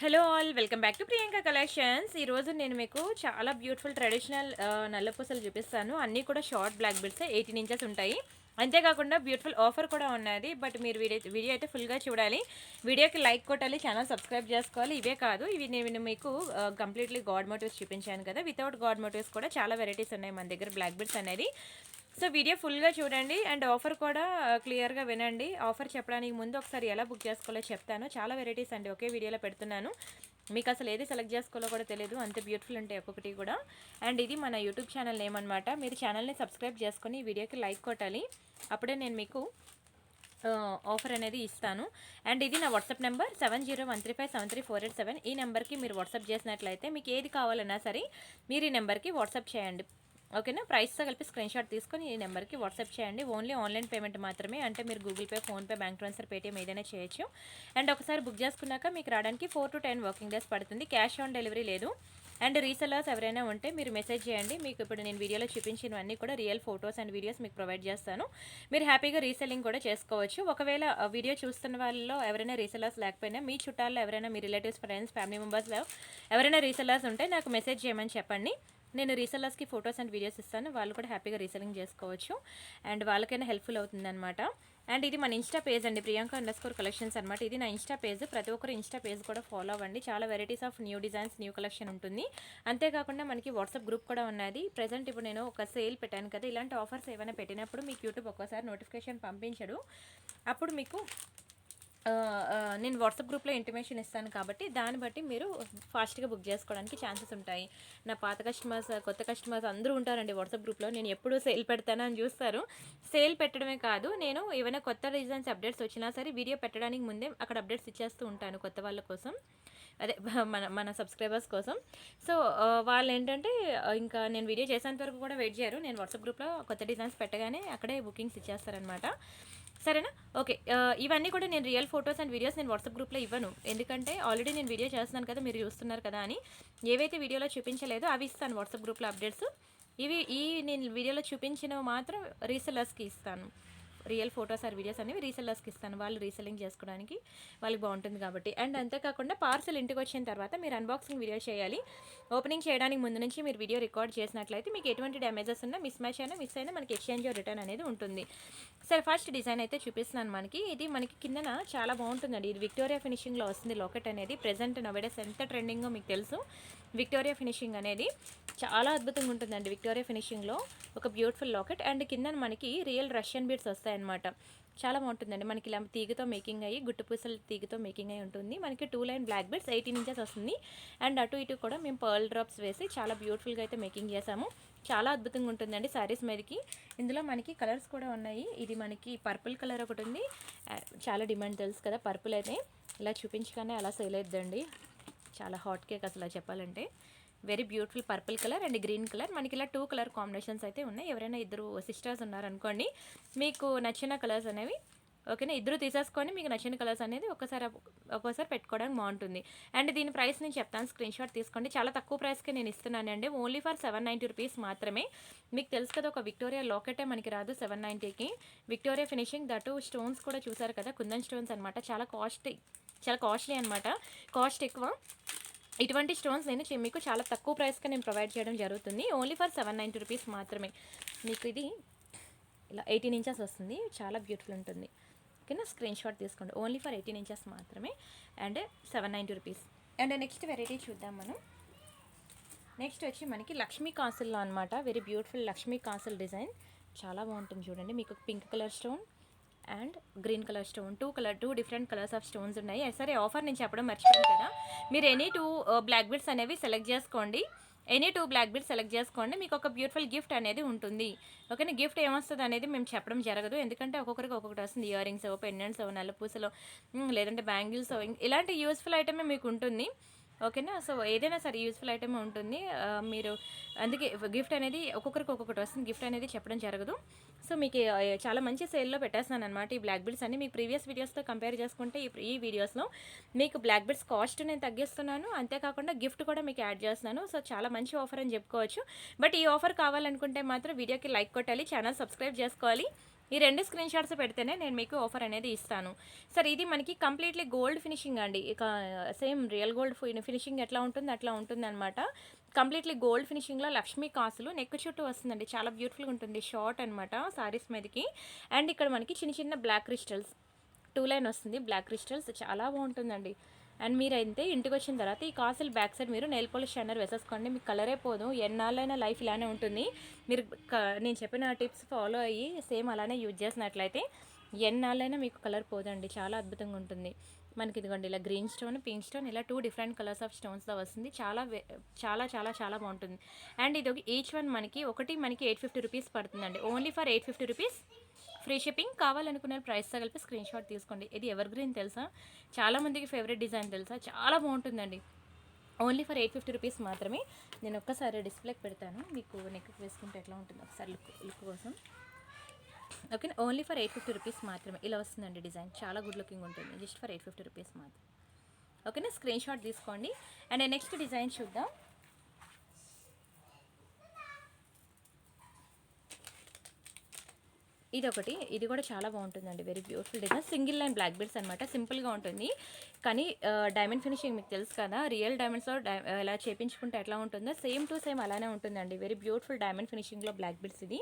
Hello all welcome back to Priyanka collections. ఈరోజు నేను మీకు చాలా బ్యూటిఫుల్ ట్రెడిషనల్ నల్లపూసలు చూపిస్తాను. అన్నీ కూడా షార్ట్ బ్లాక్ బిడ్స్ 18 ఇంచెస్ ఉంటాయి. అంతేకాకుండా బ్యూటిఫుల్ ఆఫర్ కూడా ఉన్నది. బట్ మీరు వీడియో అయితే ఫుల్గా చూడాలి. వీడియోకి లైక్ కొట్టాలి, ఛానల్ సబ్స్క్రైబ్ చేసుకోవాలి. ఇవే కాదు, ఇవి నేను మీకు కంప్లీట్లీ గాడ్ మోటివ్స్ చూపించాను కదా. వితౌట్ గాడ్ మోటివ్స్ కూడా చాలా వెరైటీస్ ఉన్నాయి మన దగ్గర బ్లాక్ బిడ్స్ అనేది. సో వీడియో ఫుల్గా చూడండి అండ్ ఆఫర్ కూడా క్లియర్గా వినండి. ఆఫర్ చెప్పడానికి ముందు ఒకసారి ఎలా బుక్ చేసుకోవాలో చెప్తాను. చాలా వెరైటీస్ అండి ఒకే వీడియోలో పెడుతున్నాను. మీకు అసలు ఏది సెలెక్ట్ చేసుకోవాలో కూడా తెలియదు, అంత బ్యూటిఫుల్ ఉంటాయి ఒక్కొక్కటి కూడా. అండ్ ఇది మన యూట్యూబ్ ఛానల్ నేమ్ అనమాట. మీరు ఛానల్ని సబ్స్క్రైబ్ చేసుకొని ఈ వీడియోకి లైక్ కొట్టాలి, అప్పుడే నేను మీకు ఆఫర్ అనేది ఇస్తాను. అండ్ ఇది నా వాట్సాప్ నెంబర్ 7013573487. ఈ నెంబర్కి మీరు వాట్సాప్ చేసినట్లయితే మీకు ఏది కావాలన్నా సరే మీరు ఈ నెంబర్కి వాట్సాప్ చేయండి. ఓకేనా. ప్రైస్తో కలిపి స్క్రీన్ షాట్ తీసుకొని ఈ నెంబర్కి వాట్సాప్ చేయండి. ఓన్లీ ఆన్లైన్ పేమెంట్ మాత్రమే, అంటే మీరు Google pay, PhonePe, bank transfer, Paytm ఏదైనా చేయొచ్చు. అండ్ ఒకసారి బుక్ చేసుకున్నాక మీకు రావడానికి 4 to 10 వర్కింగ్ డేస్ పడుతుంది. క్యాష్ ఆన్ డెలివరీ లేదు. అండ్ రీసెలర్స్ ఎవరైనా ఉంటే మీరు మెసేజ్ చేయండి. మీకు ఇప్పుడు నేను వీడియోలో చూపించినవన్నీ కూడా రియల్ ఫొటోస్ అండ్ వీడియోస్ మీకు ప్రొవైడ్ చేస్తాను. మీరు హ్యాపీగా రీసెల్లింగ్ కూడా చేసుకోవచ్చు. ఒకవేళ వీడియో చూస్తున్న వాళ్ళలో ఎవరైనా రీసెలర్స్ లేకపోయినా మీ చుట్టాల్లో ఎవరైనా మీ రిలేటివ్స్, ఫ్రెండ్స్, ఫ్యామిలీ మెంబర్స్లో ఎవరైనా రీసెలర్స్ ఉంటే నాకు మెసేజ్ చేయమని చెప్పండి. నేను రీసెల్లర్స్కి ఫొటోస్ అండ్ వీడియోస్ ఇస్తాను. వాళ్ళు కూడా హ్యాపీగా రీసెల్లింగ్ చేసుకోవచ్చు అండ్ వాళ్ళకైనా హెల్ప్ఫుల్ అవుతుందన్నమాట. అండ్ ఇది మన ఇన్స్టా పేజ్ అండి, priyanka_collections అనమాట. ఇది నా ఇన్స్టా పేజ్. ప్రతి ఒక్కరు ఇన్స్టా పేజ్ కూడా ఫాలో అవ్వండి. చాలా varieties of new designs, new collection ఉంటుంది. అంతేకాకుండా మనకి వాట్సాప్ గ్రూప్ కూడా ఉన్నది. ప్రజెంట్ ఇప్పుడు నేను ఒక సేల్ పెట్టాను కదా, ఇలాంటి ఆఫర్స్ ఏమైనా పెట్టినప్పుడు మీకు యూట్యూబ్ ఒక్కోసారి నోటిఫికేషన్ పంపించడు. అప్పుడు మీకు నేను వాట్సాప్ గ్రూప్లో ఇంటిమేషన్ ఇస్తాను కాబట్టి దాన్ని బట్టి మీరు ఫాస్ట్గా బుక్ చేసుకోవడానికి ఛాన్సెస్ ఉంటాయి. నా పాత కస్టమర్స్, కొత్త కస్టమర్స్ అందరూ ఉంటారండి వాట్సాప్ గ్రూప్లో. నేను ఎప్పుడు సేల్ పెడతాను అని చూస్తారు. సేల్ పెట్టడమే కాదు, నేను ఏమైనా కొత్త డిజైన్స్ అప్డేట్స్ వచ్చినా సరే వీడియో పెట్టడానికి ముందే అక్కడ అప్డేట్స్ ఇచ్చేస్తూ ఉంటాను కొత్త వాళ్ళ కోసం, అదే మన సబ్స్క్రైబర్స్ కోసం. సో వాళ్ళు ఏంటంటే ఇంకా నేను వీడియో చేసేంత వరకు కూడా వెయిట్ చేయరు. నేను వాట్సాప్ గ్రూప్లో కొత్త డిజైన్స్ పెట్టగానే అక్కడే బుకింగ్స్ ఇచ్చేస్తారనమాట. సరేనా. ఓకే. ఇవన్నీ కూడా నేను రియల్ ఫొటోస్ అండ్ వీడియోస్ నేను వాట్సాప్ గ్రూప్లో ఇవ్వను. ఎందుకంటే ఆల్రెడీ నేను వీడియో చేస్తున్నాను కదా, మీరు చూస్తున్నారు కదా అని ఏవైతే వీడియోలో చూపించలేదో అవి ఇస్తాను వాట్సాప్ గ్రూప్లో అప్డేట్స్. నేను వీడియోలో చూపించినవి మాత్రం రీసెలర్స్కి ఇస్తాను. రియల్ ఫొటోస్ ఆర్ వీడియోస్ అనేవి రీసెల్లర్స్కి ఇస్తాను, వాళ్ళు రీసెల్లింగ్ చేసుకోవడానికి వాళ్ళకి బాగుంటుంది కాబట్టి. అండ్ అంతేకాకుండా పార్సల్ ఇంటికి వచ్చిన తర్వాత మీరు అన్బాక్సింగ్ వీడియో చేయాలి. ఓపెనింగ్ చేయడానికి ముందు నుంచి మీరు వీడియో రికార్డ్ చేసినట్లయితే మీకు ఎటువంటి డ్యామేజెస్ ఉన్నా, మిస్ మ్యాచ్ అయినా, మిస్ అయినా మనకి ఎక్స్చేంజ్ రిటర్న్ అనేది ఉంటుంది. సరే, ఫస్ట్ డిజైన్ అయితే చూపిస్తున్నాను. ఇది మనకి కిందన చాలా బాగుంటుందండి. ఇది విక్టోరియా ఫినిషింగ్లో వస్తుంది లాకెట్ అనేది. ప్రెజెంట్ నోవేడేస్ ఎంత ట్రెండింగో మీకు తెలుసు. విక్టోరియా ఫినిషింగ్ అనేది చాలా అద్భుతంగా ఉంటుందండి. విక్టోరియా ఫినిషింగ్లో ఒక బ్యూటిఫుల్ లాకెట్ అండ్ కింద మనకి రియల్ రష్యన్ బీడ్స్ వస్తాయన్నమాట. చాలా బాగుంటుందండి. మనకి ఇలా తీగతో మేకింగ్ అయ్యి, గుట్టు పూసల తీగతో మేకింగ్ అయ్యి ఉంటుంది. మనకి 2 లైన్ బ్లాక్ బీడ్స్ 18 ఇంచెస్ వస్తుంది. అండ్ అటు ఇటు కూడా మేము పర్ల్ డ్రాప్స్ వేసి చాలా బ్యూటిఫుల్గా అయితే మేకింగ్ చేసాము. చాలా అద్భుతంగా ఉంటుందండి శారీస్ మీదకి. ఇందులో మనకి కలర్స్ కూడా ఉన్నాయి. ఇది మనకి పర్పుల్ కలర్ ఒకటి ఉంది. చాలా డిమాండ్ తెలుసు కదా పర్పుల్ అయితే. ఇలా చూపించగానే అలా సేల్ అయిద్దండి. చాలా హాట్ కేక్ అసలు చెప్పాలంటే. Very beautiful purple colour and green colour. మనకి ఇలా 2 కలర్ కాంబినేషన్స్ అయితే ఉన్నాయి. ఎవరైనా ఇద్దరు సిస్టర్స్ ఉన్నారనుకోండి, మీకు నచ్చిన కలర్స్ అనేవి ఓకేనా, ఇద్దరు తీసేసుకొని మీకు నచ్చిన కలర్స్ అనేది ఒక్కోసారి పెట్టుకోవడానికి బాగుంటుంది. అండ్ దీని ప్రైస్ నేను చెప్తాను, స్క్రీన్ షాట్ తీసుకోండి. చాలా తక్కువ ప్రైస్కే నేను ఇస్తున్నానండి. ఓన్లీ ఫర్ 790 రూపీస్ మాత్రమే. మీకు తెలుసు కదా, ఒక విక్టోరియా లాకెటే మనకి రాదు 790కి. విక్టోరియా ఫినిషింగ్ దటు స్టోన్స్ కూడా చూసారు కదా, కుందన్ స్టోన్స్ అనమాట. చాలా కాస్ట్లీ అనమాట, కాస్ట్ ఎక్కువ. ఇటువంటి స్టోన్స్ నేను మీకు చాలా తక్కువ ప్రైస్గా నేను ప్రొవైడ్ చేయడం జరుగుతుంది. ఓన్లీ ఫర్ 790 రూపీస్ మాత్రమే. మీకు ఇది ఇలా 18 ఇంచెస్ వస్తుంది. చాలా బ్యూటిఫుల్ ఉంటుంది. ఓకేనా, స్క్రీన్ షాట్ తీసుకోండి. ఓన్లీ ఫర్ 18 ఇంచెస్ మాత్రమే and 790 rupees. And next variety చూద్దాం మనం. నెక్స్ట్ వచ్చి మనకి లక్ష్మీ కాసుల్లో అనమాట. వెరీ బ్యూటిఫుల్ లక్ష్మీ కాసుల్ డిజైన్. చాలా బాగుంటుంది చూడండి. మీకు pink colour stone and green colour stone, 2 different colours of stones ఉన్నాయి. సరే, ఆఫర్ నేను చెప్పడం మర్చిపోయాను కదా. మీరు ఎనీ 2 బ్లాక్ బీడ్స్ అనేవి సెలెక్ట్ చేసుకోండి. ఎనీ 2 బ్లాక్ బీడ్స్ సెలెక్ట్ చేసుకోండి, మీకు ఒక బ్యూటిఫుల్ గిఫ్ట్ అనేది ఉంటుంది. ఓకేనా. గిఫ్ట్ ఏమొస్తుంది అనేది మేము చెప్పడం జరగదు, ఎందుకంటే ఒక్కొక్కరికి ఒక్కొక్కటి వస్తుంది. ఇయర్ రింగ్స్, పెండెంట్స్, నల్లపూసలు, లేదంటే బ్యాంగిల్స్, ఇలాంటి యూస్ఫుల్ ఐటమే మీకు ఉంటుంది. ఓకేనా. సో ఏదైనా సరే యూస్ఫుల్ ఐటమ్ ఉంటుంది. మీరు అందుకే గిఫ్ట్ అనేది ఒక్కొక్కరికి ఒక్కొక్కటి వస్తుంది, గిఫ్ట్ అనేది చెప్పడం జరగదు. సో మీకు చాలా మంచి సేల్లో పెట్టేస్తున్నాను అనమాట ఈ బ్లాక్ బీడ్స్ అన్ని. మీకు ప్రీవియస్ వీడియోస్తో కంపేర్ చేసుకుంటే ఈ వీడియోస్లో మీకు బ్లాక్ బీడ్స్ కాస్ట్ నేను తగ్గిస్తున్నాను. అంతేకాకుండా గిఫ్ట్ కూడా మీకు యాడ్ చేస్తున్నాను. సో చాలా మంచి ఆఫర్ అని చెప్పుకోవచ్చు. బట్ ఈ ఆఫర్ కావాలనుకుంటే మాత్రం వీడియోకి లైక్ కొట్టాలి, ఛానల్ సబ్స్క్రైబ్ చేసుకోవాలి. ఈ 2 స్క్రీన్ షాట్స్ పెడితేనే నేను మీకు ఆఫర్ అనేది ఇస్తాను. సార్ ఇది మనకి కంప్లీట్‌లీ గోల్డ్ ఫినిషింగ్ అండి. ఇక సేమ్ రియల్ గోల్డ్ ఫినిషింగ్ ఎట్లా ఉంటుందో అట్లా ఉంటుందనమాట. కంప్లీట్‌లీ గోల్డ్ ఫినిషింగ్‌లో లక్ష్మీ కాసులు నెక్ చుట్టూ వస్తుందండి. చాలా బ్యూటిఫుల్‌గా ఉంటుంది. షార్ట్ అనమాట సారీస్ మీదకి. అండ్ ఇక్కడ మనకి చిన్న చిన్న బ్లాక్ క్రిస్టల్స్ 2 లైన్ వస్తుంది. బ్లాక్ క్రిస్టల్స్ చాలా బాగుంటుందండి. అండ్ మీరైతే ఇంటికొచ్చిన తర్వాత ఈ కాసులు బ్యాక్ సైడ్ మీరు నెయిల్ పాలిష్ షైనర్ వేసేసుకోండి. మీకు కలరే పోదు. ఎన్నాళ్ళైనా లైఫ్ ఇలానే ఉంటుంది. మీరు నేను చెప్పిన టిప్స్ ఫాలో అయ్యి సేమ్ అలానే యూజ్ చేసినట్లయితే ఎన్నాళ్ళైనా మీకు కలర్ పోదండి. చాలా అద్భుతంగా ఉంటుంది. మనకి ఇదిగోండి ఇలా గ్రీన్ స్టోన్, పింక్ స్టోన్ ఇలా 2 డిఫరెంట్ కలర్స్ ఆఫ్ స్టోన్స్‌తో వస్తుంది. చాలా చాలా చాలా బాగుంటుంది. అండ్ ఇది ఈచ్ వన్ మనకి మనకి 850 రూపీస్ పడుతుందండి. Only for 850 rupees free shipping. కావాలనుకునే ప్రైస్తో కలిపి స్క్రీన్ షాట్ తీసుకోండి. ఇది ఎవర్ గ్రీన్ తెలుసా, చాలామందికి ఫేవరెట్ డిజైన్ తెలుసా, చాలా బాగుంటుందండి. ఓన్లీ ఫర్ 850 రూపీస్ మాత్రమే. నేను ఒక్కసారి డిస్ప్లేకి పెడతాను, మీకు నెక్కి వేసుకుంటే ఎట్లా ఉంటుందో ఒకసారి లుక్ కోసం. ఓకే, ఓన్లీ ఫర్ 850 రూపీస్ మాత్రమే. ఇలా వస్తుందండి డిజైన్, చాలా గుడ్ లుకింగ్ ఉంటుంది. జస్ట్ ఫర్ 850 రూపీస్ మాత్రం. ఓకేనా, స్క్రీన్ షాట్ తీసుకోండి. అండ్ నెక్స్ట్ డిజైన్ చూద్దాం. ఇది కూడా చాలా బాగుంటుందండి. Very beautiful design. Single line black beads అనమాట. సింపుల్గా ఉంటుంది కానీ డైమండ్ ఫినిషింగ్ మీకు తెలుసు కదా, రియల్ డైమండ్స్లో ఎలా చేయించుకుంటే ఎట్లా ఉంటుందో సేమ్ టు సేమ్ అలానే ఉంటుందండి. వెరీ బ్యూటిఫుల్ డైమండ్ ఫినిషింగ్లో బ్లాక్ బీడ్స్. ఇది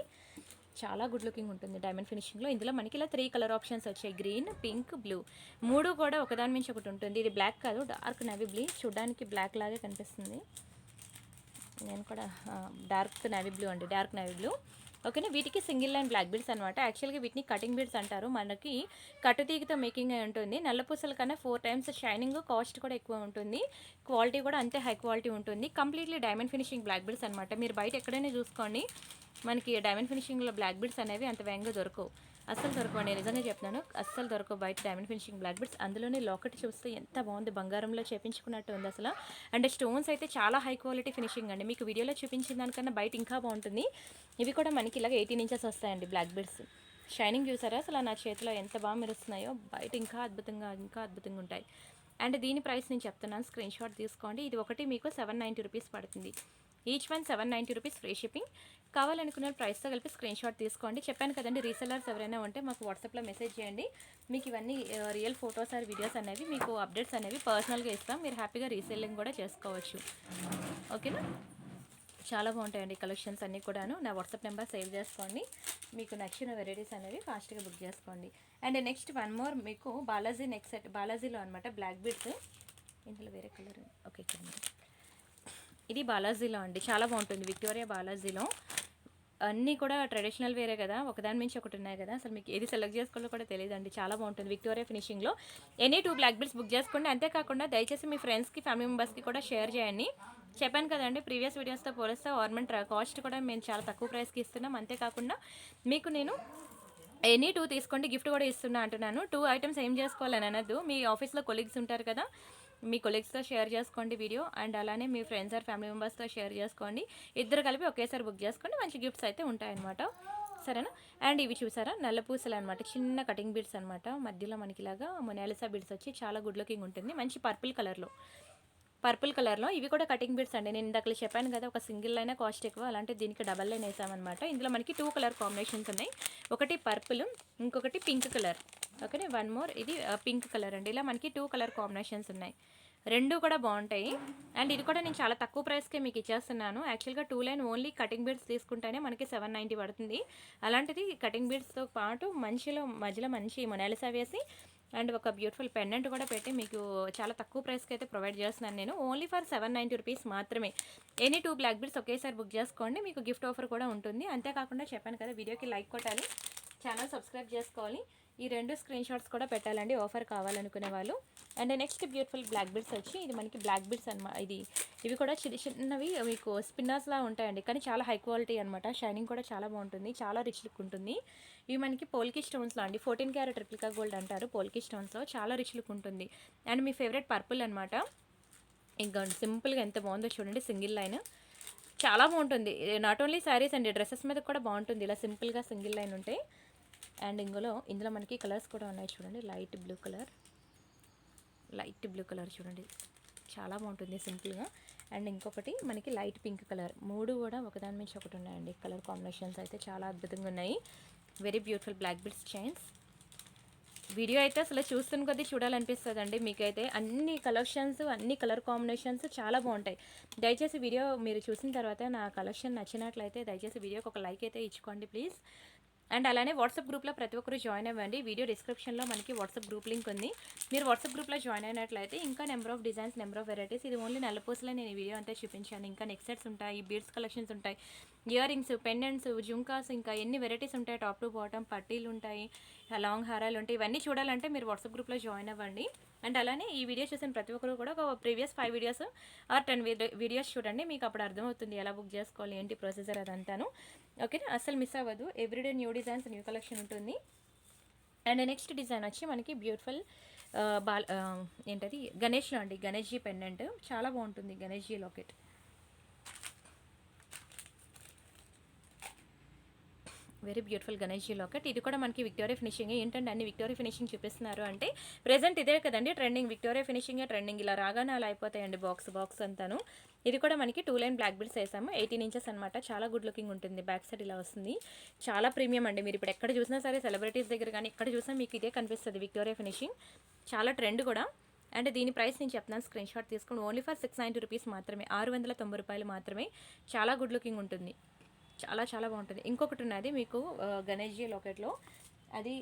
చాలా గుడ్ లుకింగ్ ఉంటుంది డైమండ్ ఫినిషింగ్లో. ఇందులో మనకి ఇలా 3 కలర్ ఆప్షన్స్ వచ్చాయి, గ్రీన్, పింక్, బ్లూ. 3 కూడా ఒకదాని మించి ఒకటి ఉంటుంది. ఇది బ్లాక్ కాదు, డార్క్ నేవీ బ్లూ. చూడడానికి బ్లాక్ లాగే కనిపిస్తుంది. నేను కూడా డార్క్ నేవీ బ్లూ అండి, డార్క్ నేవీ బ్లూ. ఓకేనా, వీటికి సింగిల్ లైన్ బ్లాక్ బీడ్స్ అనమాట. యాక్చువల్గా వీటిని కటింగ్ బీడ్స్ అంటారు. మనకి కట్టుతీగతో మేకింగ్ అయి ఉంటుంది. నల్లపూసల కన్నా 4 టైమ్స్ షైనింగ్, కాస్ట్ కూడా ఎక్కువ ఉంటుంది. క్వాలిటీ కూడా అంతే హై క్వాలిటీ ఉంటుంది. Completely diamond finishing black beads అనమాట. మీరు బయట ఎక్కడైనా చూసుకోండి, మనకి డైమండ్ ఫినిషింగ్లో బ్లాక్ బీడ్స్ అనేవి అంత వేగంగా దొరకవు. అస్సలు దొరకవండి, నిజంగా చెప్తున్నాను. అస్సలు దొరకవు బయట డైమండ్ ఫినిషింగ్ బ్లాక్ బీడ్స్. అందులోనే లాకెట్ చూస్తే ఎంత బాగుంది, బంగారంలో చేపించుకున్నట్టు ఉంది అసలు. అండ్ స్టోన్స్ అయితే చాలా హై క్వాలిటీ ఫినిషింగ్ అండి. మీకు వీడియోలో చూపించిన దానికన్నా బయట ఇంకా బాగుంటుంది. ఇవి కూడా మనకి ఇలాగ 18 ఇంచెస్ వస్తాయండి బ్లాక్ బీడ్స్. షైనింగ్ చూసారా అసలు, నా చేతిలో ఎంత బాగా మెరుస్తున్నాయో. బయట ఇంకా అద్భుతంగా ఉంటాయి. అండ్ దీని ప్రైస్ నేను చెప్తున్నాను, స్క్రీన్ షాట్ తీసుకోండి. ఇది ఒకటి మీకు 790 రూపీస్ పడుతుంది. Each one 790 rupees free shipping. కావాలనుకున్న ప్రైస్తో కలిపి స్క్రీన్ షాట్ తీసుకోండి. చెప్పాను కదండి, రీసెల్లర్స్ ఎవరైనా ఉంటే మాకు వాట్సాప్లో మెసేజ్ చేయండి. మీకు ఇవన్నీ రియల్ ఫొటోస్ ఆర్ వీడియోస్ అనేవి, మీకు అప్డేట్స్ అనేవి పర్సనల్గా ఇస్తాం. మీరు హ్యాపీగా రీసెల్లింగ్ కూడా చేసుకోవచ్చు. ఓకేనా, చాలా బాగుంటాయండి కలెక్షన్స్ అన్నీ కూడాను. నా వాట్సాప్ నెంబర్ సేవ్ చేసుకోండి. మీకు నచ్చిన వెరైటీస్ అనేవి ఫాస్ట్గా బుక్ చేసుకోండి. అండ్ నెక్స్ట్ వన్ మోర్ మీకు బాలాజీ నెక్ సెట్, బాలాజీలో అనమాట బ్లాక్ బీడ్స్. ఇందులో వేరే కలర్. ఓకే, ఇక్కడ ఇది బాలాజీలో అండి, చాలా బాగుంటుంది. విక్టోరియా బాలాజీలో అన్నీ కూడా ట్రెడిషనల్ వేరే కదా, ఒకదాని మించి ఒకటి ఉన్నాయి కదా, అసలు మీకు ఏది సెలెక్ట్ చేసుకోవాలో కూడా తెలియదండి. చాలా బాగుంటుంది విక్టోరియా ఫినిషింగ్లో. ఎనీ 2 బ్లాక్ బీడ్స్ బుక్ చేసుకోండి. అంతేకాకుండా దయచేసి మీ ఫ్రెండ్స్కి, ఫ్యామిలీ మెంబర్స్కి కూడా షేర్ చేయండి. చెప్పాను కదండి, ప్రీవియస్ వీడియోస్తో పోలిస్తే ఆర్నమెంట్ కాస్ట్ కూడా మేము చాలా తక్కువ ప్రైస్కి ఇస్తున్నాం. అంతేకాకుండా మీకు నేను ఎనీ 2 తీసుకోండి, గిఫ్ట్ కూడా ఇస్తున్నా అంటున్నాను. 2 ఐటమ్స్ ఏం చేసుకోవాలని అనద్దు. మీ ఆఫీస్లో కొలీగ్స్ ఉంటారు కదా, మీ కొలీగ్స్తో షేర్ చేసుకోండి వీడియో. అండ్ అలానే మీ ఫ్రెండ్స్ ఆర్ ఫ్యామిలీ మెంబర్స్తో షేర్ చేసుకోండి. ఇద్దరు కలిపి ఒకేసారి బుక్ చేసుకోండి, మంచి గిఫ్ట్స్ అయితే ఉంటాయన్నమాట. సరేనా. అండ్ ఇవి చూసారా, నల్ల పూసలు అనమాట, చిన్న కటింగ్ బీడ్స్ అనమాట. మధ్యలో మనకి ఇలాగా మొనాలిసా బీడ్స్ వచ్చి చాలా గుడ్ లుకింగ్ ఉంటుంది. మంచి పర్పుల్ కలర్లో ఇవి కూడా కటింగ్ బీడ్స్ అండి. నేను ఇందాక చెప్పాను కదా, ఒక సింగిల్ లైన్ కాస్ట్ ఎక్కువ, అలాంటి దీనికి డబల్ లైన్ వేసామన్నమాట. ఇందులో మనకి 2 కలర్ కాంబినేషన్స్ ఉన్నాయి. ఒకటి పర్పుల్, ఇంకొకటి pink colour. Okay, one more, ఇది పింక్ కలర్ అండి. ఇలా మనకి 2 కలర్ కాంబినేషన్స్ ఉన్నాయి. 2 కూడా బాగుంటాయి. అండ్ ఇది కూడా నేను చాలా తక్కువ ప్రైస్కే మీకు ఇచ్చేస్తున్నాను. యాక్చువల్గా 2 లైన్ ఓన్లీ కటింగ్ బీడ్స్ తీసుకుంటేనే మనకి 790 పడుతుంది. అలాంటిది కటింగ్ బీడ్స్తో పాటు మధ్యలో మంచి మొనాలిసా వేసి అండ్ ఒక బ్యూటిఫుల్ పెండెంట్ కూడా పెట్టి మీకు చాలా తక్కువ ప్రైస్కి అయితే ప్రొవైడ్ చేస్తున్నాను నేను. ఓన్లీ ఫర్ 790 రూపీస్ మాత్రమే. ఎనీ 2 బ్లాక్ బీడ్స్ ఒకేసారి బుక్ చేసుకోండి, మీకు గిఫ్ట్ ఆఫర్ కూడా ఉంటుంది. అంతేకాకుండా చెప్పాను కదా, వీడియోకి లైక్ కొట్టాలి, ఛానల్ సబ్స్క్రైబ్ చేసుకోవాలి. ఈ 2 స్క్రీన్ షాట్స్ కూడా పెట్టాలండి ఆఫర్ కావాలనుకునే వాళ్ళు. And next beautiful black beads వచ్చి, ఇది మనకి బ్లాక్ బీడ్స్ అనమాట. ఇవి కూడా చిన్నవి మీకు స్పిన్నర్స్లా ఉంటాయండి, కానీ చాలా హై క్వాలిటీ అనమాట. షైనింగ్ కూడా చాలా బాగుంటుంది, చాలా రిచ్ లుక్ ఉంటుంది. ఇవి మనకి పోల్కి స్టోన్స్లో అండి, 14 క్యారెట్ రెప్లికా గోల్డ్ అంటారు. పోల్కి స్టోన్స్లో చాలా రిచ్ లుక్ ఉంటుంది. అండ్ మీ ఫేవరెట్ పర్పుల్ అనమాట. ఇంకా సింపుల్గా ఎంత బాగుందో చూడండి, సింగిల్ లైన్ చాలా బాగుంటుంది. నాట్ ఓన్లీ శారీస్ అండి, డ్రెస్సెస్ మీద కూడా బాగుంటుంది ఇలా సింపుల్గా సింగిల్ లైన్ ఉంటాయి. అండ్ ఇందులో మనకి కలర్స్ కూడా ఉన్నాయి చూడండి. లైట్ బ్లూ కలర్ చూడండి, చాలా బాగుంటుంది సింపుల్గా. అండ్ ఇంకొకటి మనకి లైట్ పింక్ కలర్. 3 కూడా ఒకదాని మించి ఒకటి ఉన్నాయండి. కలర్ కాంబినేషన్స్ అయితే చాలా అద్భుతంగా ఉన్నాయి. Very beautiful black bits chains. Video అయితే అసలు చూస్తున్న కొద్దీ చూడాలనిపిస్తుందండి. మీకైతే అన్ని కలెక్షన్స్, అన్ని కలర్ కాంబినేషన్స్ చాలా బాగుంటాయి. దయచేసి వీడియో మీరు చూసిన తర్వాత నా కలెక్షన్ నచ్చినట్లయితే దయచేసి వీడియోకి ఒక లైక్ అయితే ఇచ్చుకోండి ప్లీజ్. అండ్ అలానే వాట్సాప్ గ్రూప్లో ప్రతి ఒక్కరు జాయిన్ అవ్వండి. వీడియో డిస్క్రిప్షన్లో మనకి వాట్సాప్ గ్రూప్ లింక్ ఉంది. మీరు వాట్సాప్ గ్రూప్లో జాయిన్ అయినట్లయితే ఇంకా number of designs, number of varieties, ఇది ఓన్లీ నల్లపూసలే నేను ఈ వీడియో అంతా చూపించాను. ఇంకా నెక్ సెట్స్ ఉంటాయి, బీడ్స్ కలెక్షన్స్ ఉంటాయి, ఇయర్ రింగ్స్, పెండెంట్స్, జుంకాస్, ఇంకా ఎన్ని వెరైటీస్ ఉంటాయి, టాప్ టు బాటమ్ పట్టీలు ఉంటాయి, లాంగ్ హారాలు ఉంటాయి. ఇవన్నీ చూడాలంటే మీరు వాట్సాప్ గ్రూప్లో జాయిన్ అవ్వండి. అండ్ అలానే ఈ వీడియో చూసిన ప్రతి ఒక్కరు కూడా ఒక ప్రీవియస్ 5 వీడియోస్ ఆర్ 10 వీడియోస్ చూడండి. మీకు అప్పుడు అర్థమవుతుంది ఎలా బుక్ చేసుకోవాలి, ఏంటి ప్రొసీజర్ అదంతాను. ఓకే, అస్సలు మిస్ అవ్వదు. Everyday new designs, new collection ఉంటుంది. అండ్ నెక్స్ట్ డిజైన్ వచ్చి మనకి బ్యూటిఫుల్ ఏంటది గణేష్లో అండి, గణేష్జీ పెండెంట్ చాలా బాగుంటుంది. గణేష్జీ లాకెట్ వెరీ బ్యూటిఫుల్ గణేష్జీ లాకెట్. ఇది కూడా మనకి విక్టోరియా ఫినిషింగ్. ఏంటంటే అన్ని విక్టోరియా ఫినిషింగ్ చూపిస్తున్నారు అంటే ప్రెజెంట్ ఇదే కదండి ట్రెండింగ్, విక్టోరియా ఫినిషింగ్ ట్రెండింగ్. ఇలా రాగానే అలా అయిపోతాయండి బాక్స్ అంతాను. ఇది కూడా మనకి 2 లైన్ బ్లాక్ బిడ్స్ వేసాము, 18 ఇంచెస్ అనమాట. చాలా గుడ్ లుకింగ్ ఉంటుంది. బ్యాక్ సైడ్ ఇలా వస్తుంది. చాలా ప్రీమియం అండి. మీరు ఇప్పుడు ఎక్కడ చూసినా సరే సెలబ్రిటీస్ దగ్గర కానీ ఎక్కడ చూసినా మీకు ఇదే కనిపిస్తుంది విక్టోరియా ఫినిషింగ్. చాలా ట్రెండ్ కూడా. అంటే దీని ప్రైస్ నేను చెప్తాను, స్క్రీన్ షాట్ తీసుకుని. ఓన్లీ ఫర్ 690 రూపీస్ మాత్రమే, 690 రూపాయలు మాత్రమే. చాలా గుడ్ లుకింగ్ ఉంటుంది. చాలా చాలా బాగుంటుంది. ఇంకొకటి ఉన్నది మీకు గణేష్జీ లాకెట్లో, అది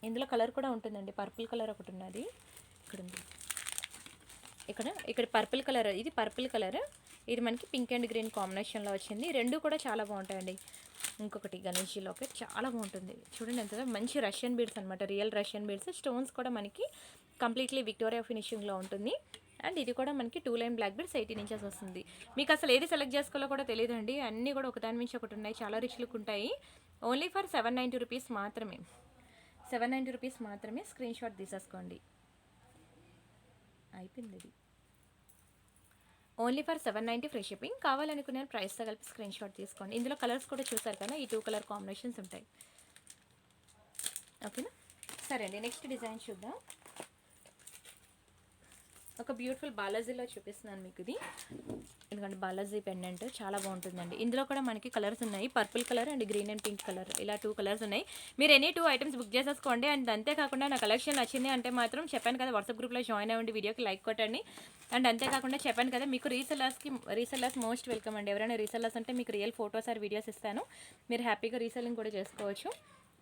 ఇందులో కలర్ కూడా ఉంటుందండి. పర్పుల్ కలర్ ఒకటి ఉన్నది, ఇక్కడ ఉంది. ఇక్కడ పర్పుల్ కలర్, ఇది పర్పుల్ కలర్, ఇది మనకి పింక్ అండ్ గ్రీన్ కాంబినేషన్లో వచ్చింది. రెండు కూడా చాలా బాగుంటాయండి. ఇంకొకటి గణేష్జీ లాకెట్ చాలా బాగుంటుంది. చూడండి ఎంత మంచి రష్యన్ బీడ్స్ అనమాట, రియల్ రష్యన్ బీడ్స్. స్టోన్స్ కూడా మనకి కంప్లీట్లీ విక్టోరియా ఫినిషింగ్లో ఉంటుంది. అండ్ ఇది కూడా మనకి 2 లైన్ బ్లాక్ బిడ్స్ 18 ఇంచెస్ వస్తుంది. మీకు అసలు ఏది సెలెక్ట్ చేసుకోవాలో కూడా తెలియదండి. అన్నీ కూడా ఒకదాని మించి ఒకటి ఉన్నాయి. చాలా రిచ్ లుక్ ఉంటాయి. ఓన్లీ ఫర్ 790 రూపీస్ మాత్రమే, 790 రూపీస్ మాత్రమే. స్క్రీన్ షాట్ తీసేసుకోండి. అయిపోయింది ఇది. Only for 790 free shipping. కావాలనుకునే ప్రైస్తో కలిపి స్క్రీన్ షాట్ తీసుకోండి. ఇందులో కలర్స్ కూడా చూసారు కదా, ఈ 2 కలర్ కాంబినేషన్స్ ఉంటాయి. ఓకేనా, సరే అండి. నెక్స్ట్ డిజైన్ చూద్దాం. ఒక బ్యూటిఫుల్ బాలాజీలో చూపిస్తున్నాను మీకు ఇది. ఎందుకంటే బాలాజీ పెండెంట్ చాలా బాగుంటుందండి. ఇందులో కూడా మనకి కలర్స్ ఉన్నాయి, purple colour and green and pink colour, ఇలా 2 కలర్స్ ఉన్నాయి. మీరు ఎనీ 2 ఐటమ్స్ బుక్ చేసేసుకోండి. అండ్ అంతేకాకుండా నా కలెక్షన్ నచ్చింది అంటే మాత్రం చెప్పాను కదా, వాట్సాప్ గ్రూప్లో జాయిన్ అవ్వండి, వీడియోకి లైక్ కొట్టండి. అండ్ అంతేకాకుండా చెప్పాను కదా, మీకు రీసెల్లర్స్ మోస్ట్ వెల్కమ్ అండి. ఎవరైనా రీసెల్లర్స్ అంటే మీకు రియల్ ఫోటోస్ ఆర్ వీడియోస్ ఇస్తాను, మీరు హ్యాపీగా రీసెల్లింగ్ కూడా చేసుకోవచ్చు.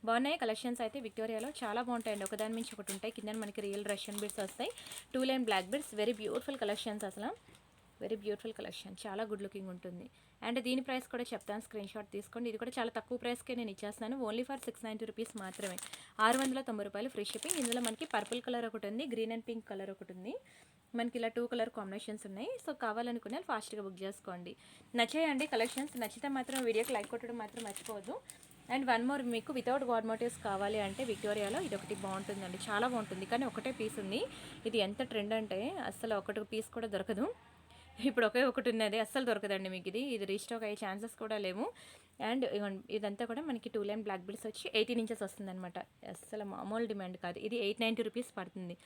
బాగున్నాయి కలెక్షన్స్ అయితే విక్టోరియాలో, చాలా బాగుంటాయండి. ఒకదాని మించి ఒకటి ఉంటాయి. కింద మనకి రియల్ రష్యన్ బీడ్స్ వస్తాయి, 2 line black beads. Very beautiful collections, అసలు వెరీ బ్యూటిఫుల్ కలెక్షన్, చాలా గుడ్ లుకింగ్ ఉంటుంది. అండ్ దీని ప్రైస్ కూడా చెప్తాను, స్క్రీన్ షాట్ తీసుకోండి. ఇది కూడా చాలా తక్కువ ప్రైస్కే నేను ఇచ్చేస్తాను. ఓన్లీ ఫర్ 690 రూపీస్ మాత్రమే, 690 రూపాయలు ఫ్రీ షిప్పింగ్. ఇందులో మనకి పర్పుల్ కలర్ ఒకటి ఉంది, గ్రీన్ అండ్ పింక్ కలర్ ఒకటి ఉంది. మనకి ఇలా 2 కలర్ కాంబినేషన్స్ ఉన్నాయి. సో కావాలనుకునే ఫాస్ట్గా బుక్ చేసుకోండి. నచ్చాయండి కలెక్షన్స్? నచ్చితే మాత్రం వీడియోకి లైక్ కొట్టడం మాత్రం మర్చిపోవద్దు. అండ్ వన్ మోర్, మీకు వితౌట్ గాడ్ మోటివ్స్ కావాలి అంటే విక్టోరియాలో ఇది ఒకటి బాగుంటుందండి, చాలా బాగుంటుంది. కానీ ఒకటే పీస్ ఉంది. ఇది ఎంత ట్రెండ్ అంటే అస్సలు ఒకటి పీస్ కూడా దొరకదు. ఇప్పుడు ఒకటి ఉన్నది, అస్సలు దొరకదండి మీకు. ఇది రీస్టాక్ అయ్యే ఛాన్సెస్ కూడా లేవు. అండ్ ఇదంతా కూడా మనకి 2 లైన్ బ్లాక్ బిల్స్ వచ్చి 18 ఇంచెస్ వస్తుందన్నమాట. అస్సలు మామూలు డిమాండ్ కాదు. ఇది 890 రూపీస్ పడుతుంది.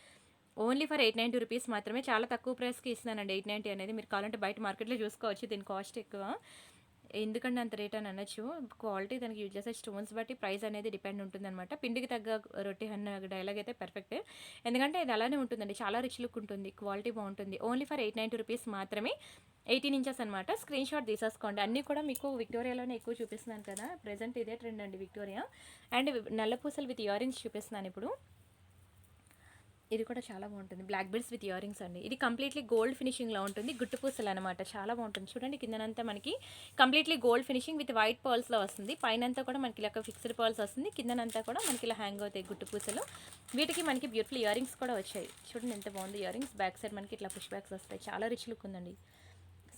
ఓన్లీ ఫర్ 890 రూపీస్ మాత్రమే. చాలా తక్కువ ప్రైస్కి ఇస్తున్నానండి 890 అనేది. మీరు కావాలంటే బయట మార్కెట్లో చూసుకోవచ్చు, దీని కాస్ట్ ఎక్కువ. ఎందుకంటే అంత రేట్ అని అనొచ్చు. క్వాలిటీ దానికి యూజ్ చేసే స్టోన్స్ బట్టి ప్రైస్ అనేది డిపెండ్ ఉంటుందన్నమాట. పిండికి తగ్గ రొట్టె అన్న డైలాగ్ అయితే పర్ఫెక్ట్. ఎందుకంటే ఇది అలానే ఉంటుందండి, చాలా రిచ్ లుక్ ఉంటుంది, క్వాలిటీ బాగుంటుంది. ఓన్లీ ఫర్ 890 రూపీస్ మాత్రమే, 18 ఇంచెస్ అనమాట. స్క్రీన్ షాట్ తీసేసుకోండి. అన్నీ కూడా మీకు విక్టోరియాలోనే ఎక్కువ చూపిస్తున్నాను కదా, ప్రెజెంట్ ఇదే ట్రెండ్ అండి విక్టోరియా. అండ్ నల్లపూసలు విత్ ఇయర్ రింగ్స్ చూపిస్తున్నాను ఇప్పుడు. ఇది కూడా చాలా బాగుంటుంది, black belts with earrings అండి. ఇది కంప్లీట్లీ గోల్డ్ ఫినిషింగ్లో ఉంటుంది, గుట్టు పూసలు అనమాట. చాలా బాగుంటుంది. చూడండి కిందనంతా మనకి completely gold finishing with white పర్ల్స్లో వస్తుంది. పైనంతా కూడా మనకి ఇలా ఫిక్స్డ్ పర్ల్స్ వస్తుంది. కిందనంతా కూడా మనకి ఇలా హ్యాంగ్ అవుతాయి గుట్టు పూసలు. వీటికి మనకి బ్యూటిఫుల్ ఇయర్ రింగ్స్ కూడా వచ్చాయి. చూడండి ఎంత బాగుంది ఇయర్ రింగ్స్. బ్యాక్ సైడ్ మనకి ఇట్లా పుష్ బ్యాక్స్ వస్తాయి. చాలా రిచ్ లుక్ ఉందండి.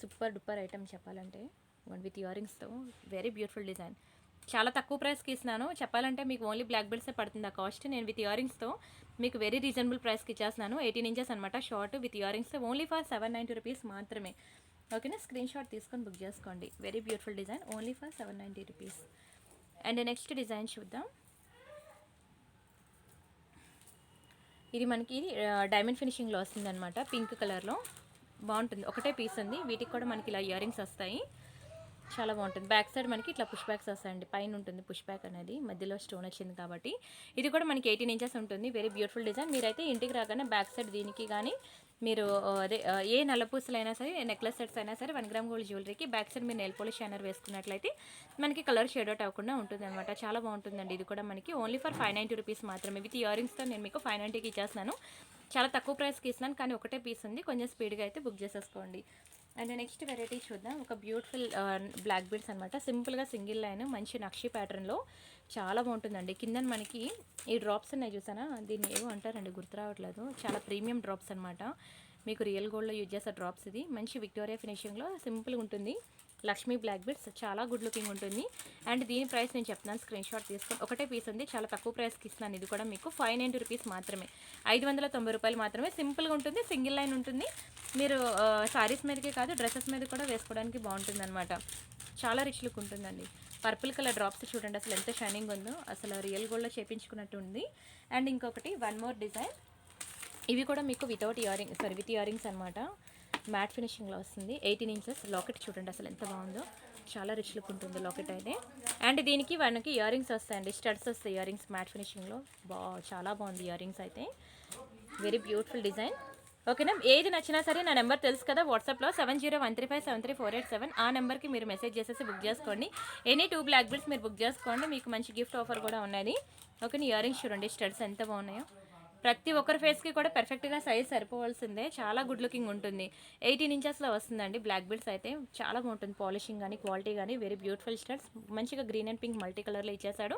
సూపర్ డూపర్ ఐటమ్ చెప్పాలంటే, విత్ ఇయర్ రింగ్స్తో వెరీ బ్యూటిఫుల్ డిజైన్. చాలా తక్కువ ప్రైస్కి ఇస్తున్నాను. చెప్పాలంటే మీకు ఓన్లీ బ్లాక్ బెల్ట్సే పడుతుంది ఆ కాస్ట్. నేను విత్ ఇయర్ రింగ్స్తో మీకు వెరీ రీజనబుల్ ప్రైస్కి ఇచ్చేస్తున్నాను. 18 ఇంచెస్ అనమాట, short with ear rings. Only for 790 rupees మాత్రమే. ఓకేనా, స్క్రీన్ షాట్ తీసుకొని బుక్ చేసుకోండి. Very beautiful design, only for 790 rupees. And next design చూద్దాం. ఇది మనకి డైమండ్ ఫినిషింగ్లో వస్తుంది అనమాట, పింక్ కలర్లో బాగుంటుంది. ఒకటే పీస్ ఉంది. వీటికి కూడా మనకి ఇలా ఇయర్ రింగ్స్ వస్తాయి. చాలా బాగుంటుంది. బ్యాక్ సైడ్ మనకి ఇట్లా పుష్ బ్యాక్స్ వస్తాయండి. పైన ఉంటుంది పుష్ బ్యాక్ అనేది, మధ్యలో స్టోన్ వచ్చింది కాబట్టి. ఇది కూడా మనకి 18 ఇంచెస్ ఉంటుంది. Very beautiful design. మీరైతే ఇంటికి రాగానే బ్యాక్ సైడ్ దీనికి కానీ మీరు ఏ నల్లపూసలైనా సరే, నెక్లెస్ సెట్స్ అయినా సరే 1 గ్రామ్ గోల్డ్ జ్యువెలరీకి బ్యాక్ సైడ్ మీరు నెయిల్ పాలిష్ షైనర్ వేసుకున్నట్లయితే మనకి కలర్ షేడ్ అవుట్ అవ్వకుండా ఉంటుంది అనమాట. చాలా బాగుంటుందండి. ఇది కూడా మనకి ఓన్లీ ఫర్ 590 రూపీస్ మాత్రమే. విత్ ఇయర్ రింగ్స్తో నేను మీకు 590కి ఇచ్చేస్తున్నాను. చాలా తక్కువ ప్రైస్కి ఇస్తున్నాను, కానీ ఒకటే పీస్ ఉంది. కొంచెం స్పీడ్గా అయితే బుక్ చేసేసుకోండి. అండ్ నెక్స్ట్ వెరైటీ చూద్దాం. ఒక బ్యూటిఫుల్ బ్లాక్ బీడ్స్ అనమాట. సింపుల్గా సింగిల్ లైన్ మంచి నక్షి ప్యాటర్న్లో చాలా బాగుంటుందండి. కింద మనకి ఈ డ్రాప్స్ ఉన్నాయి చూసానా, దీన్ని ఏవో అంటారండి, గుర్తు రావట్లేదు. చాలా ప్రీమియం డ్రాప్స్ అనమాట. మీకు రియల్ గోల్డ్లో యూజ్ చేసే డ్రాప్స్. ఇది మంచి విక్టోరియా ఫినిషింగ్లో సింపుల్గా ఉంటుంది. లక్ష్మీ బ్లాక్ బీడ్స్ చాలా గుడ్ లుకింగ్ ఉంటుంది. అండ్ దీని ప్రైస్ నేను చెప్తాను, స్క్రీన్ షాట్ తీసుకొని. ఒకటే పీస్ ఉంది, చాలా తక్కువ ప్రైస్కి ఇస్తున్నాను. ఇది కూడా మీకు 590 రూపీస్ మాత్రమే, 590 రూపాయలు మాత్రమే. సింపుల్గా ఉంటుంది, సింగిల్ లైన్ ఉంటుంది. మీరు సారీస్ మీదకే కాదు, డ్రెస్సెస్ మీద కూడా వేసుకోవడానికి బాగుంటుంది అనమాట. చాలా రిచ్ లుక్ ఉంటుందండి. పర్పుల్ కలర్ డ్రాప్స్ చూడండి అసలు ఎంత షైనింగ్ ఉందో, అసలు రియల్ గోల్డ్లో చేపించుకున్నట్టు ఉంది. అండ్ ఇంకొకటి వన్ మోర్ డిజైన్. ఇవి కూడా మీకు విత్ ఇయర్ రింగ్స్ అనమాట. మ్యాట్ ఫినిషింగ్లో వస్తుంది. 18 ఇంచెస్ లాకెట్ చూడండి అసలు ఎంత బాగుందో, చాలా రిచ్ లుక్ ఉంటుంది లాకెట్ అయితే. అండ్ దీనికి మనకి ఇయర్ రింగ్స్ వస్తాయండి, స్టడ్స్ వస్తాయి ఇయర్ రింగ్స్ మ్యాట్ ఫినిషింగ్లో. చాలా బాగుంది ఇయర్ రింగ్స్ అయితే. Very beautiful design. ఓకేనా, ఏది నచ్చినా సరే నా నెంబర్ తెలుసు కదా, వాట్సాప్లో 7013573487 ఆ నెంబర్కి మీరు మెసేజ్ చేసేసి బుక్ చేసుకోండి. ఎనీ 2 బ్లాక్ బీడ్స్ మీరు బుక్ చేసుకోండి, మీకు మంచి గిఫ్ట్ ఆఫర్ కూడా ఉన్నది. ఓకేనా, ఇయర్ రింగ్స్ చూడండి స్టడ్స్ ఎంత బాగున్నాయో. ప్రతి ఒక్కరి ఫేస్కి కూడా పర్ఫెక్ట్గా సైజ్ సరిపోవాల్సిందే. చాలా గుడ్ లుకింగ్ ఉంటుంది. 18 ఇంచెస్లో వస్తుందండి బ్లాక్ బీడ్స్ అయితే. చాలా బాగుంటుంది పాలిషింగ్ కానీ క్వాలిటీ కానీ. వెరీ బ్యూటిఫుల్ స్టడ్స్, మంచిగా గ్రీన్ అండ్ పింక్ మల్టీ కలర్లో ఇచ్చేసాడు.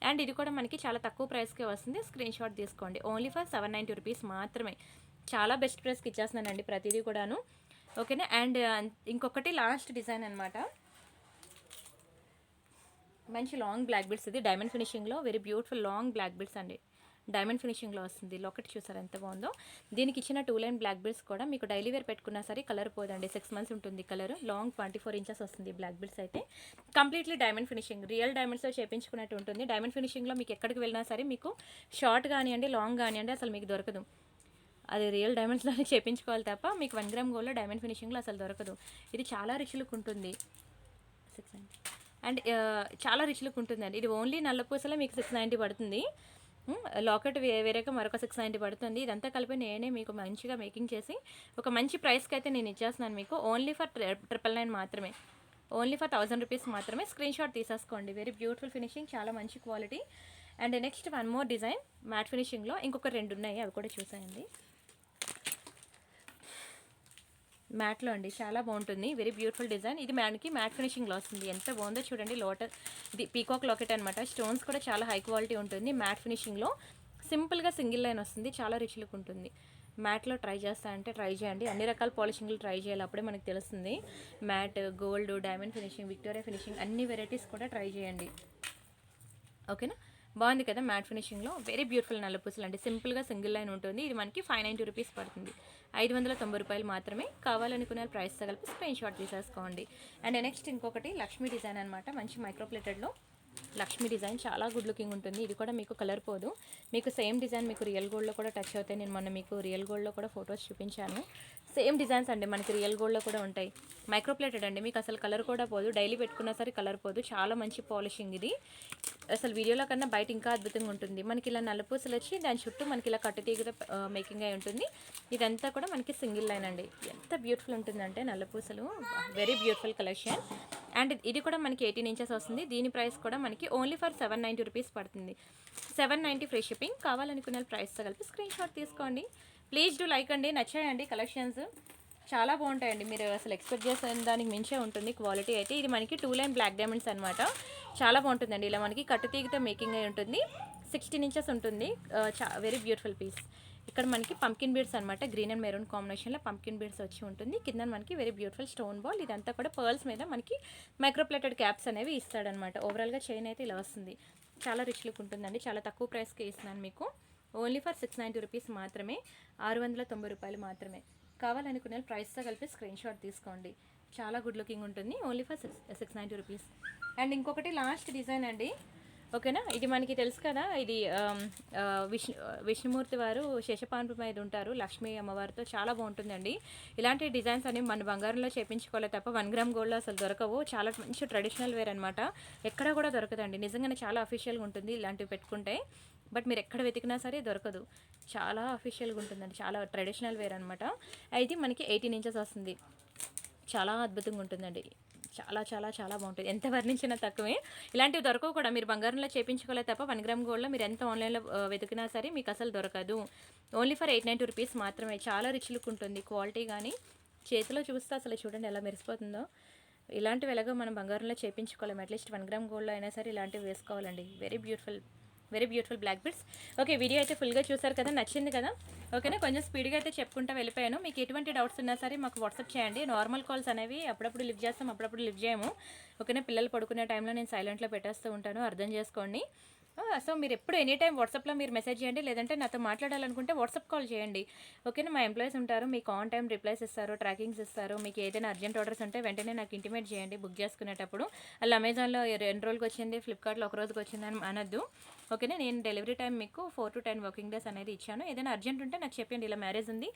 అండ్ ఇది కూడా మనకి చాలా తక్కువ ప్రైస్కే వస్తుంది. స్క్రీన్ షాట్ తీసుకోండి. ఓన్లీ ఫర్ 790 రూపీస్ మాత్రమే. చాలా బెస్ట్ ప్రైస్కి ఇచ్చేస్తున్నానండి ప్రతిదీ కూడాను. ఓకేనా, అండ్ ఇంకొకటి లాస్ట్ డిజైన్ అనమాట. మంచి లాంగ్ బ్లాక్ బీడ్స్. ఇది డైమండ్ ఫినిషింగ్లో very beautiful long black beads అండి. డైమండ్ ఫినిషింగ్లో వస్తుంది. లాకెట్ చూసారు ఎంత బాగుందో. దీనికి ఇచ్చిన 2 లైన్ బ్లాక్ బీడ్స్ కూడా మీకు డైలీ వేర్ పెట్టుకున్నా సరే కలర్ పోదండి. 6 మంత్స్ ఉంటుంది కలర్. లాంగ్ 24 ఇంచెస్ వస్తుంది బ్లాక్ బీడ్స్ అయితే. కంప్లీట్లీ డైమండ్ ఫినిషింగ్, రియల్ డైమండ్స్తో చేపించుకున్నట్టు ఉంటుంది. డైమండ్ ఫినిషింగ్లో మీకు ఎక్కడికి వెళ్ళినా సరే మీకు షార్ట్ కానివ్వండి లాంగ్ కానివ్వండి అసలు మీకు దొరకదు. అది రియల్ డైమండ్స్లోనే చేపించుకోవాలి తప్ప మీకు 1 గ్రామ్ గోల్డ్లో డైమండ్ ఫినిషింగ్లో అసలు దొరకదు. ఇది చాలా రిచ్ లుక్ ఉంటుంది. 690 అండ్ చాలా రిచ్ లుక్ ఉంటుందండి. ఇది ఓన్లీ నల్లపూసలే మీకు 690 పడుతుంది. లాకెట్ వేరేగా మరొక 690 పడుతుంది. ఇదంతా కలిపి నేనే మీకు మంచిగా మేకింగ్ చేసి ఒక మంచి ప్రైస్కి అయితే నేను ఇచ్చేస్తున్నాను మీకు. ఓన్లీ ఫర్ 999 మాత్రమే, ఓన్లీ ఫర్ 1000 రూపీస్ మాత్రమే. స్క్రీన్ షాట్ తీసేసుకోండి. వెరీ బ్యూటిఫుల్ ఫినిషింగ్, చాలా మంచి quality. And next one more design matte ఫినిషింగ్లో. ఇంకొక 2 ఉన్నాయి, అవి కూడా చూసాయండి. మ్యాట్లో అండి, చాలా బాగుంటుంది. Very beautiful design. ఇది మనకి మ్యాట్ ఫినిషింగ్లో వస్తుంది. ఎంత బాగుందో చూడండి. లోటస్ ఇది పీకాక్ లాకెట్ అనమాట. స్టోన్స్ కూడా చాలా హై క్వాలిటీ ఉంటుంది. మ్యాట్ ఫినిషింగ్లో సింపుల్గా సింగిల్ లైన్ వస్తుంది. చాలా రిచ్ లుక్ ఉంటుంది. మ్యాట్లో ట్రై చేస్తా అంటే ట్రై చేయండి. అన్ని రకాల పాలిషింగ్లు ట్రై చేయాలి, అప్పుడే మనకు తెలుస్తుంది. Matte, gold, diamond finishing, Victoria finishing అన్ని వెరైటీస్ కూడా ట్రై చేయండి. ఓకేనా, బాగుంది కదా మ్యాట్ ఫినిషింగ్లో. వెరీ బ్యూటిఫుల్ నల్లపూసలు అండి. సింపుల్గా సింగిల్ లైన్ ఉంటుంది. ఇది మనకి 590 రూపీస్ పడుతుంది, 590 రూపాయలు మాత్రమే. కావాలనుకునే ప్రైస్ కలిపి స్క్రీన్ షాట్ తీసేసుకోండి. అండ్ నెక్స్ట్ ఇంకొకటి లక్ష్మీ డిజైన్ అనమాట. మంచి మైక్రోప్లేటెడ్లో లక్ష్మీ డిజైన్ చాలా గుడ్ లుకింగ్ ఉంటుంది. ఇది కూడా మీకు కలర్ పోదు. మీకు సేమ్ డిజైన్ మీకు రియల్ గోల్డ్లో కూడా టచ్ అవుతాయి. నేను మొన్న మీకు రియల్ గోల్డ్లో కూడా ఫొటోస్ చూపించాను. సేమ్ డిజైన్స్ అండి మనకి రియల్ గోల్డ్లో కూడా ఉంటాయి. మైక్రోప్లేటెడ్ అండి, మీకు అసలు కలర్ కూడా పోదు. డైలీ పెట్టుకున్నా సరే కలర్ పోదు. చాలా మంచి పాలిషింగ్ ఇది. అసలు వీడియోలో కన్నా బయట ఇంకా అద్భుతంగా ఉంటుంది. మనకి ఇలా నల్లపూసలు వచ్చి దాని చుట్టూ మనకి ఇలా కట్టుతీగతో మేకింగ్ అయి ఉంటుంది. ఇదంతా కూడా మనకి సింగిల్ లైన్ అండి. ఎంత బ్యూటిఫుల్ ఉంటుందంటే నల్లపూసలు. Very beautiful collection. అండ్ ఇది కూడా మనకి 18 ఇంచెస్ వస్తుంది. దీని ప్రైస్ కూడా మనకి ఓన్లీ ఫర్ 790 రూపీస్ పడుతుంది. 790 ఫ్రీ షిప్పింగ్. కావాలనుకున్న ప్రైస్తో కలిపి స్క్రీన్ షాట్ తీసుకోండి. ప్లీజ్ డూ లైక్ అండి. నచ్చాయండి కలెక్షన్స్, చాలా బాగుంటాయండి. మీరు అసలు ఎక్స్పెక్ట్ చేసిన దానికి మించే ఉంటుంది క్వాలిటీ అయితే. ఇది మనకి 2 లైన్ బ్లాక్ డైమండ్స్ అనమాట. చాలా బాగుంటుందండి. ఇలా మనకి కట్టుతీగతో మేకింగ్ అయి ఉంటుంది. 16 ఇంచెస్ ఉంటుంది. Very beautiful piece. ఇక్కడ మనకి పంకిన్ బీడ్స్ అనమాట. గ్రీన్ అండ్ మెరూన్ కాంబినేషన్లో పంకిన్ బీడ్స్ వచ్చి ఉంటుంది. కింద మనకి వెరీ బ్యూటిఫుల్ స్టోన్ బాల్. ఇదంతా కూడా పర్ల్స్ మీద మనకి మైక్రోప్లేటెడ్ క్యాప్స్ అనేవి ఇస్తాడనమాట. ఓవరాల్గా చైన్ అయితే ఇలా వస్తుంది. చాలా రిచ్ లుక్ ఉంటుందండి. చాలా తక్కువ ప్రైస్కి ఇస్తున్నాను మీకు. ఓన్లీ ఫర్ 690 రూపీస్ మాత్రమే, 690 రూపాయలు మాత్రమే. కావాలనుకునే ప్రైస్తో కలిపి స్క్రీన్ షాట్ తీసుకోండి. చాలా గుడ్ లుకింగ్ ఉంటుంది. Only for 690 rupees. అండ్ ఇంకొకటి లాస్ట్ డిజైన్ అండి. ఓకేనా. ఇది మనకి తెలుసు కదా, ఇది విష్ణుమూర్తి వారు శేషపాన్పు మీద ఉంటారు లక్ష్మీ అమ్మవారితో. చాలా బాగుంటుందండి. ఇలాంటి డిజైన్స్ అనేవి మన బంగారంలో చేయించుకోవాలి తప్ప 1 గ్రామ్ గోల్డ్లో అసలు దొరకవు. చాలా మంచి ట్రెడిషనల్ వేర్ అనమాట. ఎక్కడ కూడా దొరకదండి, నిజంగానే చాలా అఫీషియల్గా ఉంటుంది ఇలాంటివి పెట్టుకుంటే. బట్ మీరు ఎక్కడ వెతికినా సరే దొరకదు. చాలా అఫీషియల్గా ఉంటుందండి, చాలా ట్రెడిషనల్ వేర్ అనమాట. అయితే మనకి 18 ఇంచెస్ వస్తుంది. చాలా అద్భుతంగా ఉంటుందండి. చాలా చాలా చాలా బాగుంటుంది. ఎంత వర్ణించినా తక్కువే. ఇలాంటివి దొరకవు కూడా. మీరు బంగారంలో చేయించుకోలేదు తప్ప 1 గ్రామ్ గోల్డ్లో మీరు ఎంత ఆన్లైన్లో వెతికినా సరే మీకు అసలు దొరకదు. ఓన్లీ ఫర్ 892 రూపీస్ మాత్రమే. చాలా రిచ్ లుక్ ఉంటుంది. క్వాలిటీ కానీ చేతిలో చూస్తే అసలు చూడండి ఎలా మెరిసిపోతుందో. ఇలాంటివి ఎలాగో మనం బంగారంలో చేయించుకోలేము. అట్లీస్ట్ 1 గ్రామ్ గోల్డ్లో అయినా సరే ఇలాంటివి వేసుకోవాలండి. Very beautiful black beads. Okay, video అయితే ఫుల్గా చూసారు కదా, నచ్చింది కదా. ఓకేనా, కొంచెం స్పీడ్గా అయితే చెప్పుకుంటూ వెళ్ళిపోయాను. మీకు ఎటువంటి డౌట్స్ ఉన్నా సరే మాకు వాట్సాప్ చేయండి. నార్మల్ కాల్స్ అనేవి అప్పుడప్పుడు లిఫ్ట్ చేస్తాం, అప్పుడప్పుడు లిఫ్ట్ చేయము. ఓకేనా, పిల్లలు పడుకునే టైంలో నేను సైలెంట్లో పెట్టేస్తూ ఉంటాను, అర్థం చేసుకోండి. సో మీరు ఎప్పుడు ఎనీ టైం వాట్సాప్లో మీరు మెసేజ్ చేయండి, లేదంటే నాతో మాట్లాడాలనుకుంటే వాట్సాప్ కాల్ చేయండి. ఓకేనా, మా ఎంప్లాయీస్ ఉంటారు, మీకు ఆన్ టైం రిప్లైస్ ఇస్తారు, ట్రాకింగ్స్ ఇస్తారు. మీకు ఏదైనా అర్జెంట్ ఆర్డర్స్ ఉంటే వెంటనే నాకు ఇంటిమేట్ చేయండి బుక్ చేసుకునేటప్పుడు. అలా అమెజాన్లో 2 రోజులకి వచ్చింది, ఫ్లిప్కార్ట్లో 1 రోజుకి వచ్చింది అని అనొద్దు. ఓకేనా, నేను డెలివరీ టైం మీకు 4 to 10 వర్కింగ్ డేస్ అనేది ఇచ్చాను. ఏదైనా అర్జెంట్ ఉంటే నాకు చెప్పండి, ఇలా మ్యారేజ్ ఉంది,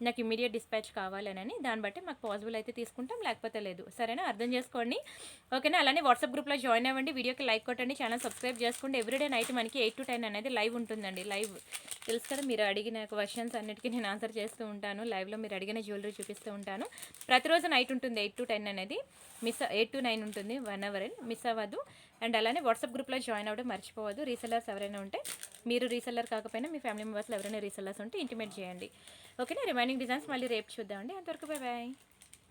నాకు ఇమీడియట్ డిస్పాచ్ కావాలని. దాన్ని బట్టి మాకు పాసిబుల్ అయితే తీసుకుంటాం, లేకపోతే లేదు. సరేనా, అర్థం చేసుకోండి. ఓకేనా, అలానే వాట్సాప్ గ్రూప్లో జాయిన్ అవ్వండి, వీడియోకి లైక్ కొట్టండి, ఛానల్ సబ్స్క్రైబ్ చేసుకోండి. ఎవ్రీడే నైట్ మనకి 8 to 10 అనేది లైవ్ ఉంటుందండి. లైవ్ తెలుసు కదా, మీరు అడిగిన క్వశ్చన్స్ అన్నిటికీ నేను ఆన్సర్ చేస్తూ ఉంటాను. లైవ్లో మీరు అడిగిన జ్యువెలరీ చూపిస్తూ ఉంటాను. ప్రతిరోజు నైట్ ఉంటుంది 8 to 10 అనేది. 8 to 9 ఉంటుంది, 1 hour మిస్ అవ్వదు. అండ్ అలానే వాట్సాప్ గ్రూప్లో జాయిన్ అవ్వడం మర్చిపోవద్దు. రీసెల్లర్స్ ఎవరైనా ఉంటే, మీరు రీసెల్లర్ కాకపోయినా మీ ఫ్యామిలీ మెంబర్స్లో ఎవరైనా రీసెల్లర్స్ ఉంటే ఇంటిమేట్ చేయండి. ఓకేనా, రిమైనింగ్ డిజైన్స్ మళ్ళీ రేపు చూద్దామండి. అంతవరకు బాయ్ బాయ్.